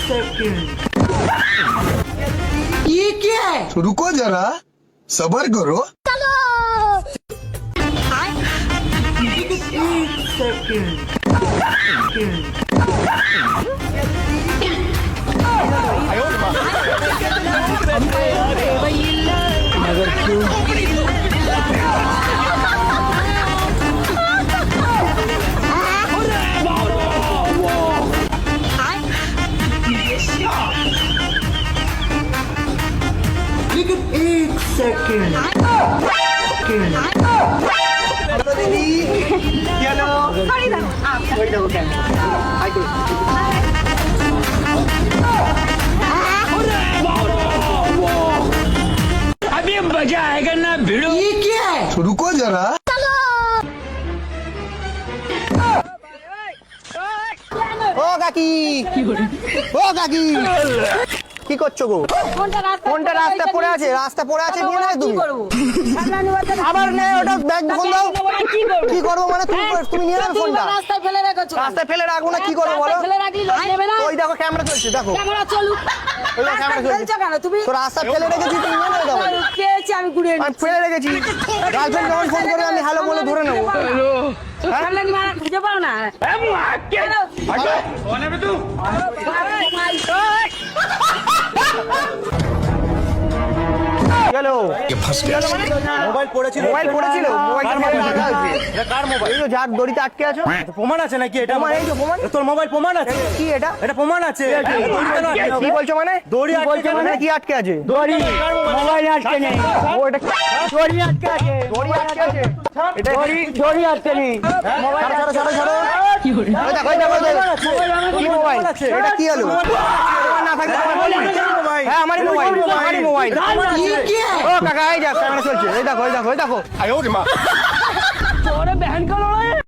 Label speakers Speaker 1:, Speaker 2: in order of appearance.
Speaker 1: ये क्या है?
Speaker 2: रुको जरा सबर करो।
Speaker 1: लेकिन एक सेकंड
Speaker 3: अभी मजा आएगा ना भिड़ो।
Speaker 1: ये क्या है?
Speaker 2: रुको जरा
Speaker 4: ও কাকি ও কাকি কি করছো গো? ফোনটা রাস্তা পড়ে আছে নিয়ে নাও তুমি। আবার নে ওটা ব্যাগ ফোন দাও। কি করবো মানে তুমি নিয়ে নাও ফোনটা। রাস্তায় ফেলে রাখবো না কি করবো বলো? ওই দেখো ক্যামেরা চলছে দেখো। ওই দেখো ক্যামেরা চলছে। তো রাস্তায় ফেলে রেখেছি তুমি নিয়ে নাও দাও। আমি ফেলে রেখেছি। গার্লফ্রেন্ড যখন ফোন করে আমি হ্যালো বলে ধরে নেবো।
Speaker 5: খুঁজে পাও না
Speaker 4: গেলো মোবাইল পড়েছিল কার মোবাইল? এই তো যার দড়িতে আটকে আছো।
Speaker 6: প্রমাণ আছে নাকি এটা?
Speaker 4: প্রমাণ এই তো প্রমাণ।
Speaker 6: তোর মোবাইল প্রমাণ আছে?
Speaker 4: কি এটা?
Speaker 6: এটা প্রমাণ আছে।
Speaker 4: কি বলছো মানে?
Speaker 6: দড়ি
Speaker 4: কি বলছো মানে কি আটকে আছে?
Speaker 3: দড়ি মোবাইল আটকে নেই,
Speaker 4: ও এটা
Speaker 3: দড়ি আটকে আছে,
Speaker 4: দড়ি আটকে আছে। এটা
Speaker 3: দড়ি আটকে নেই।
Speaker 4: ছাড়ো। ওই দেখো কি মোবাইল? এটা কি হলো? না থাকলে হ্যাঁ আমারই মোবাইল।
Speaker 1: ये क्या है?
Speaker 4: ও কাকা এই দেখো ক্যামেরা চলছে। এই দেখো।
Speaker 3: তোরে बहन का लड़ाई